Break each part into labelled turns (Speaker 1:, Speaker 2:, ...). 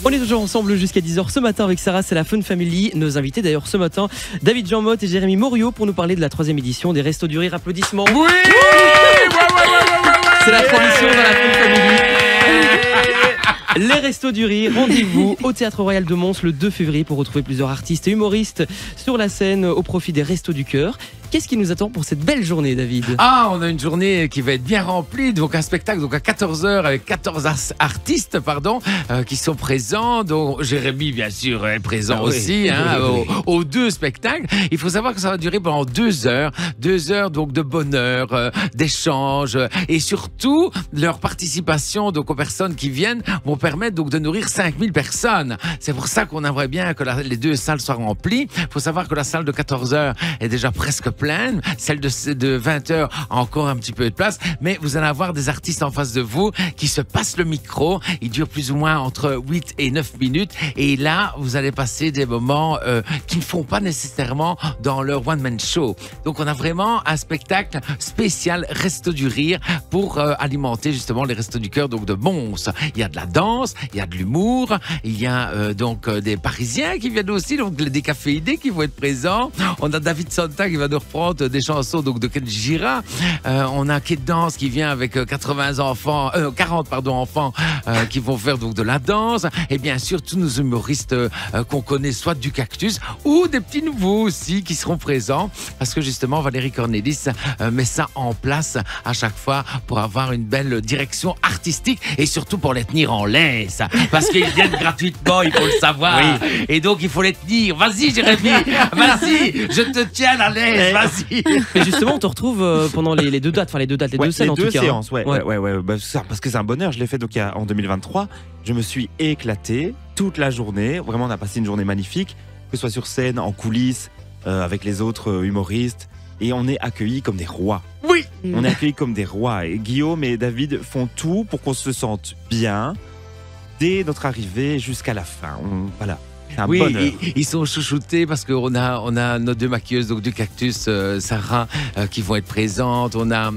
Speaker 1: On est toujours ensemble jusqu'à 10h ce matin avec Sarah, c'est la Fun Family. Nos invités d'ailleurs ce matin, David Jean Motte et Jérémy Morio pour nous parler de la 3e édition des Restos du Rire. Applaudissements.
Speaker 2: Oui.
Speaker 1: C'est la tradition dans la Fun Family. Les Restos du Rire, rendez-vous au Théâtre Royal de Mons le 2 février pour retrouver plusieurs artistes et humoristes sur la scène au profit des Restos du Cœur. Qu'est-ce qui nous attend pour cette belle journée, David ?
Speaker 2: On a une journée qui va être bien remplie, donc un spectacle donc à 14h avec 14 artistes qui sont présents, dont Jérémy bien sûr est présent aussi aux deux spectacles. Il faut savoir que ça va durer pendant 2 heures, 2 heures donc de bonheur, d'échange et surtout leur participation donc aux personnes qui viennent vont permettre donc de nourrir 5000 personnes. C'est pour ça qu'on aimerait bien que les 2 salles soient remplies. Il faut savoir que la salle de 14h est déjà presque pleine, celle de 20h a encore un petit peu de place, mais vous allez avoir des artistes en face de vous qui se passent le micro. Il dure plus ou moins entre 8 et 9 minutes et là vous allez passer des moments qui ne font pas nécessairement dans leur one-man show. Donc on a vraiment un spectacle spécial Resto du Rire pour alimenter justement les Restos du Cœur donc de Mons. Il y a de la danse, il y a de l'humour, il y a donc des Parisiens qui viennent aussi, donc des décaféinés qui vont être présents. On a David Santa qui va nous reprendre des chansons donc de Kenji Gira. On a Kid Dance qui vient avec 40 enfants qui vont faire donc de la danse. Et bien sûr tous nos humoristes qu'on connaît, soit du Cactus ou des petits nouveaux aussi qui seront présents parce que justement Valérie Cornelis met ça en place à chaque fois pour avoir une belle direction artistique et surtout pour les tenir en laisse parce qu'ils viennent gratuitement, il faut le savoir. Oui. Et donc il faut les tenir. Vas-y Jérémy, vas-y, je te tiens à l'aise, vas-y.
Speaker 1: Et justement, on te retrouve pendant les deux dates, les deux scènes en tout cas.
Speaker 3: Les 2 séances, parce que c'est un bonheur. Je l'ai fait donc en 2023. Je me suis éclaté toute la journée. Vraiment, on a passé une journée magnifique, que ce soit sur scène, en coulisses, avec les autres humoristes. Et on est accueillis comme des rois.
Speaker 2: Oui.
Speaker 3: On est accueillis comme des rois. Et Guillaume et David font tout pour qu'on se sente bien dès notre arrivée jusqu'à la fin. Voilà.
Speaker 2: Oui, ils sont chouchoutés parce qu'on a nos 2 maquilleuses donc du Cactus, Sarah, qui vont être présentes. On a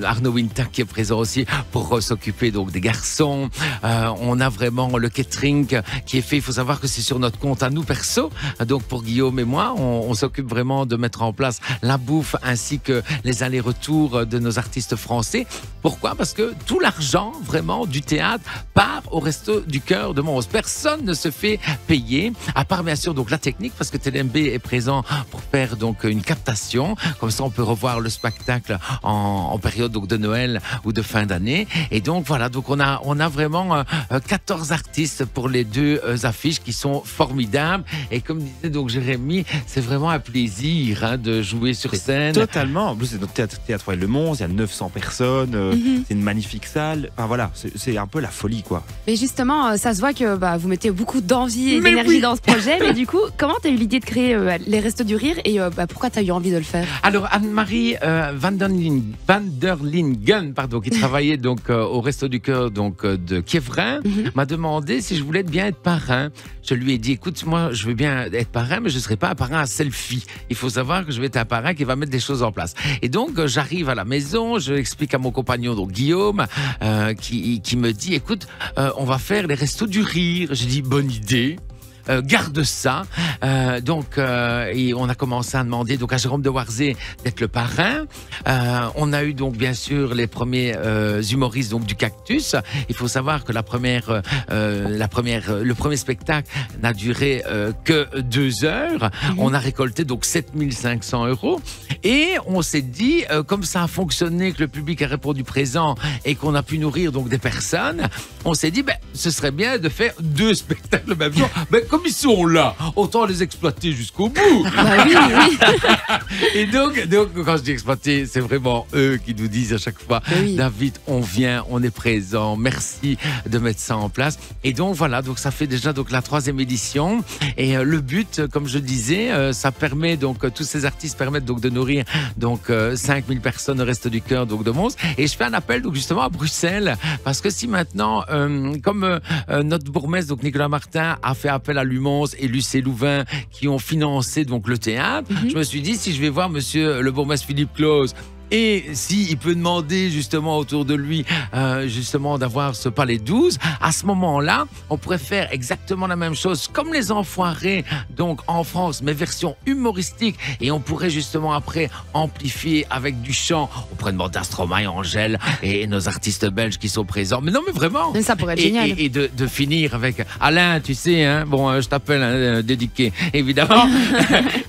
Speaker 2: Arnaud Winter qui est présent aussi pour s'occuper donc des garçons. On a vraiment le catering qui est fait. Il faut savoir que c'est sur notre compte à nous perso. Donc pour Guillaume et moi, on s'occupe vraiment de mettre en place la bouffe ainsi que les allers-retours de nos artistes français. Pourquoi ? Parce que tout l'argent vraiment du théâtre part au Resto du Cœur de Mons. Personne ne se fait payer. À part bien sûr donc la technique parce que TLMB est présent pour faire donc une captation, comme ça on peut revoir le spectacle en période donc de Noël ou de fin d'année. Et donc voilà, donc on a vraiment 14 artistes pour les 2 affiches qui sont formidables. Et comme disait donc Jérémy, c'est vraiment un plaisir de jouer sur scène.
Speaker 3: Totalement. En plus c'est notre théâtre Royal de Mons, il y a 900 personnes, c'est une magnifique salle. Enfin voilà, c'est un peu la folie quoi.
Speaker 4: Mais justement, ça se voit que vous mettez beaucoup d'envie et d'énergie dans ce projet, mais du coup, comment tu as eu l'idée de créer les Restos du Rire et pourquoi tu as eu envie de le faire ?
Speaker 2: Alors Anne-Marie van der Lingen, qui travaillait donc au Resto du Cœur donc de Kievrin, m'a demandé si je voulais bien être parrain. Je lui ai dit, écoute, moi je veux bien être parrain, mais je ne serai pas un parrain à selfie. Il faut savoir que je vais être un parrain qui va mettre des choses en place. Et donc j'arrive à la maison, je explique à mon compagnon donc Guillaume, qui me dit, écoute, on va faire les Restos du Rire. J'ai dit, bonne idée. Garde ça. Et on a commencé à demander donc à Jérôme de Warzé d'être le parrain. On a eu donc bien sûr les premiers humoristes donc du Cactus. Il faut savoir que le premier spectacle n'a duré que 2 heures. On a récolté donc 7500 € et on s'est dit comme ça a fonctionné, que le public a répondu présent et qu'on a pu nourrir donc des personnes, on s'est dit ce serait bien de faire 2 spectacles le même jour. Comme ils sont là, autant les exploiter jusqu'au bout.
Speaker 4: Oui.
Speaker 2: Et donc, quand je dis exploiter, c'est vraiment eux qui nous disent à chaque fois, David, on vient, on est présent, merci de mettre ça en place. Et donc voilà, donc ça fait déjà donc la 3e édition. Et le but, comme je disais, ça permet donc tous ces artistes permettent donc de nourrir donc 5000 personnes au Resto du Cœur donc de Mons. Et je fais un appel donc justement à Bruxelles parce que si maintenant, comme notre bourgmestre donc Nicolas Martin a fait appel à Lumons et Lucé Louvain qui ont financé donc le théâtre. Je me suis dit, si je vais voir monsieur le bourgmestre Philippe Claus Et s'il peut demander justement autour de lui justement d'avoir ce palais 12, à ce moment-là, on pourrait faire exactement la même chose comme les Enfoirés, donc en France, mais version humoristique. Et on pourrait justement après amplifier avec du chant. On pourrait demander à Stromae, Angèle et nos artistes belges qui sont présents. Mais non, mais vraiment.
Speaker 4: Mais ça pourrait être génial.
Speaker 2: Et de finir avec Alain, tu sais, hein, bon, je t'appelle dédiqué, évidemment.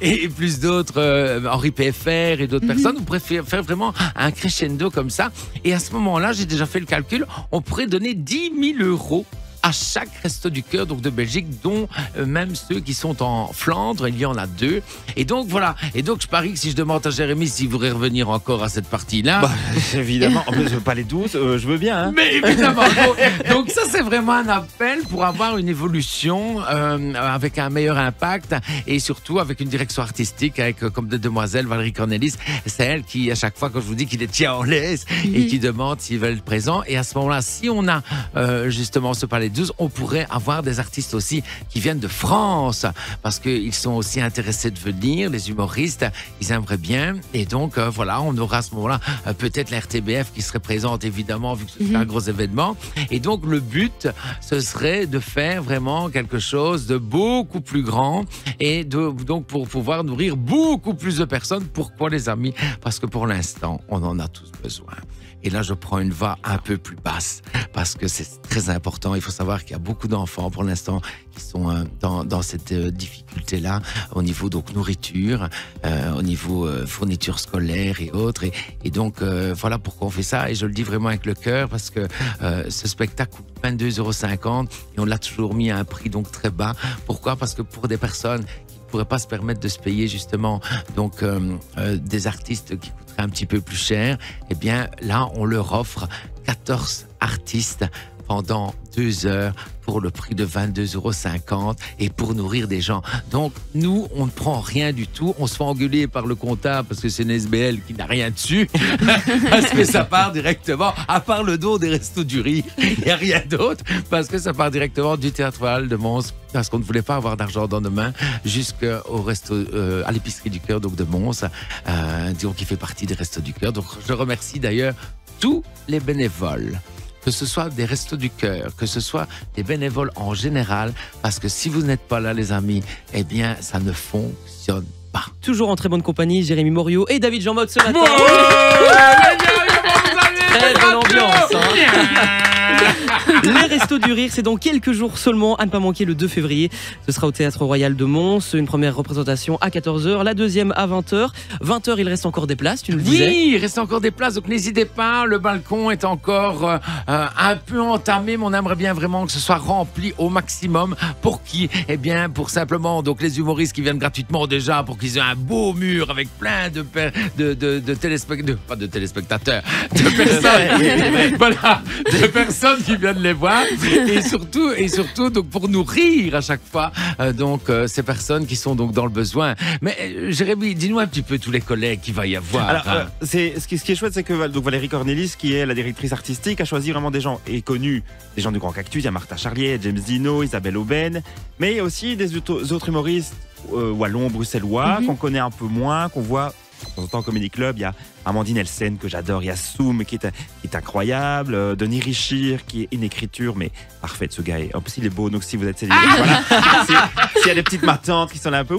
Speaker 2: Et plus d'autres, Henri PFR et d'autres personnes. On pourrait faire vraiment un crescendo comme ça. Et à ce moment-là, j'ai déjà fait le calcul, on pourrait donner 10 000 € à chaque Resto du Cœur donc de Belgique, dont même ceux qui sont en Flandre, il y en a 2. Et donc voilà, et donc je parie que si je demande à Jérémy s'il voudrait revenir encore à cette partie-là...
Speaker 3: Bah, évidemment, en plus, pas les 12, je veux bien. Hein.
Speaker 2: Mais évidemment, donc ça c'est vraiment un appel pour avoir une évolution avec un meilleur impact et surtout avec une direction artistique avec comme des demoiselles, Valérie Cornelis, c'est elle qui à chaque fois quand je vous dis qu'il les tient en laisse et qui demande s'ils veulent être présents. Et à ce moment-là, si on a justement ce palais 12, on pourrait avoir des artistes aussi qui viennent de France parce qu'ils sont aussi intéressés de venir, les humoristes, ils aimeraient bien. Et donc, voilà, on aura à ce moment-là peut-être la RTBF qui serait présente évidemment vu que c'est un gros événement. Et donc, le but, ce serait de faire vraiment quelque chose de beaucoup plus grand et donc pour pouvoir nourrir beaucoup plus de personnes. Pourquoi les amis? Parce que pour l'instant, on en a tous besoin. Et là, je prends une voix un peu plus basse parce que c'est très important. Il faut savoir qu'il y a beaucoup d'enfants pour l'instant qui sont dans cette difficulté-là au niveau donc nourriture, au niveau fourniture scolaire et autres. Et donc, voilà pourquoi on fait ça. Et je le dis vraiment avec le cœur parce que ce spectacle coûte 22,50 € et on l'a toujours mis à un prix donc très bas. Pourquoi? Parce que pour des personnes qui ne pourraient pas se permettre de se payer justement donc des artistes qui coûteraient un petit peu plus cher, eh bien là on leur offre 14 artistes pendant 2 heures pour le prix de 22,50 € et pour nourrir des gens. Donc, nous, on ne prend rien du tout. On se fait engueuler par le comptable parce que c'est une SBL qui n'a rien dessus. Parce que ça part directement, à part le don des Restos du Rire, il n'y a rien d'autre. Parce que ça part directement du Théâtre Royal de Mons. Parce qu'on ne voulait pas avoir d'argent dans nos mains jusqu'au resto, à l'épicerie du cœur donc de Mons, donc qui fait partie des Restos du Cœur. Donc, je remercie d'ailleurs tous les bénévoles, que ce soit des Restos du Cœur, que ce soit des bénévoles en général, parce que si vous n'êtes pas là, les amis, eh bien, ça ne fonctionne pas.
Speaker 1: Toujours en très bonne compagnie, Jérémy Morio et David Jean-Mode ce matin. Très bonne ambiance. Les Restos du Rire, c'est dans quelques jours seulement, à ne pas manquer le 2 février. Ce sera au Théâtre Royal de Mons, une première représentation à 14h, la deuxième à 20h. 20h, il reste encore des places, tu nous le disais.
Speaker 2: Oui, il reste encore des places, donc n'hésitez pas, le balcon est encore un peu entamé, mais on aimerait bien vraiment que ce soit rempli au maximum. Pour qui? Eh bien, pour simplement donc les humoristes qui viennent gratuitement déjà, pour qu'ils aient un beau mur avec plein de téléspectateurs, pas de téléspectateurs, de personnes, voilà, de personnes qui viennent les voir et surtout donc pour nourrir à chaque fois ces personnes qui sont donc dans le besoin. Mais Jérémy, dis-nous un petit peu tous les collègues qu'il va y avoir.
Speaker 3: Alors, ce qui est chouette, c'est que donc, Valérie Cornelis, qui est la directrice artistique, a choisi vraiment des gens et connus, des gens du Grand Cactus. Il y a Martha Charlier, James Dino, Isabelle Aubin, mais il y a aussi des autres humoristes wallons, bruxellois, qu'on connaît un peu moins, qu'on voit de temps en temps au Comedy Club. Il y a Amandine Elsen que j'adore, il y a Soum qui est incroyable, Denis Richir qui est une écriture mais parfaite, ce gars. En plus il est beau, donc si vous êtes célibataire, voilà. S'il y a des petites matantes qui sont là un peu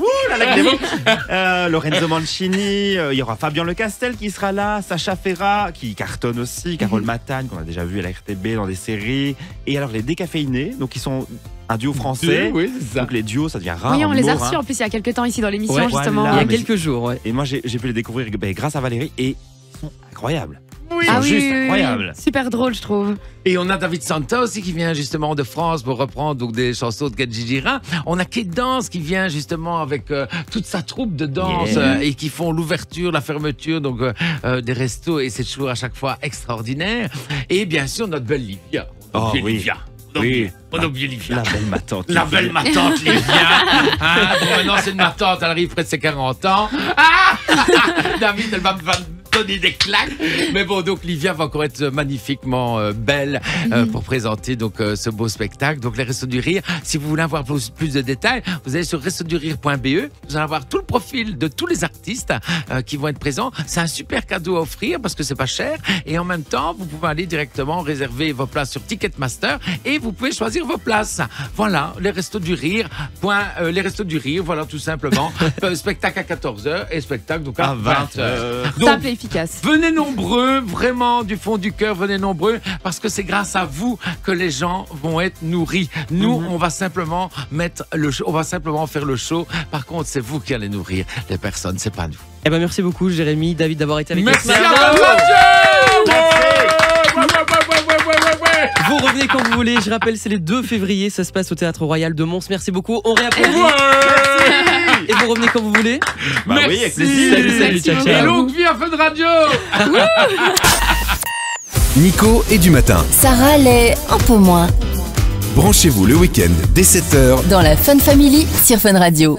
Speaker 3: Lorenzo Mancini, il y aura Fabien Lecastel qui sera là, Sacha Ferrat qui cartonne aussi, Carole Matagne qu'on a déjà vu à la RTB dans des séries, et alors les décaféinés, donc qui sont un duo français.
Speaker 2: Oui, c'est ça.
Speaker 3: Donc les duos, ça devient rare.
Speaker 4: Oui, on les a
Speaker 3: reçus
Speaker 4: en plus il y a quelques temps ici dans l'émission,
Speaker 1: Ouais,
Speaker 4: justement.
Speaker 3: voilà.
Speaker 1: Il y a quelques jours, ouais.
Speaker 3: Et moi, j'ai pu les découvrir grâce à Valérie et ils sont incroyables.
Speaker 2: Oui.
Speaker 3: Ils sont juste incroyables.
Speaker 4: Super drôle, je trouve.
Speaker 2: Et on a David Santa aussi qui vient justement de France pour reprendre donc des chansons de Gadji Gira. On a Kate Dance qui vient justement avec toute sa troupe de danse et qui font l'ouverture, la fermeture donc des restos, et c'est toujours à chaque fois extraordinaire. Et bien sûr notre belle Livia.
Speaker 3: Oh, oui.
Speaker 2: Livia. On oublie Livia.
Speaker 3: La belle matante.
Speaker 2: La belle matante Livia. Bon, maintenant c'est une matante, elle arrive près de ses 40 ans. David, elle va donner des claques. Mais bon, donc Livia va encore être magnifiquement belle pour présenter donc ce beau spectacle. Donc les Restos du Rire, si vous voulez avoir plus de détails, vous allez sur restosdurire.be. Vous allez avoir tout le profil de tous les artistes qui vont être présents. C'est un super cadeau à offrir parce que c'est pas cher. Et en même temps, vous pouvez aller directement réserver vos places sur Ticketmaster et vous pouvez choisir vos places. Voilà, les Restos du Rire. Les Restos du Rire, voilà tout simplement. Spectacle à 14h et spectacle donc à 20h.
Speaker 4: Simple et efficace.
Speaker 2: Venez nombreux, vraiment du fond du cœur, venez nombreux parce que c'est grâce à vous que les gens vont être nourris. Nous, on va simplement faire le show. Par contre, c'est vous qui allez nourrir les personnes, c'est pas nous.
Speaker 1: Eh ben merci beaucoup Jérémy, David d'avoir été avec nous.
Speaker 2: Merci à vous.
Speaker 1: Vous revenez quand vous voulez, je rappelle c'est les 2 février, ça se passe au Théâtre Royal de Mons. Merci beaucoup, on réapplaudit. Et vous revenez quand vous voulez.
Speaker 3: Bah oui, avec plaisir.
Speaker 1: Salut, ciao,
Speaker 2: Et
Speaker 1: ciao.
Speaker 2: longue vie à Fun Radio.
Speaker 5: Nico est du matin.
Speaker 6: Sarah l'est un peu moins.
Speaker 5: Branchez-vous le week-end dès 7h
Speaker 6: Dans la Fun Family sur Fun Radio.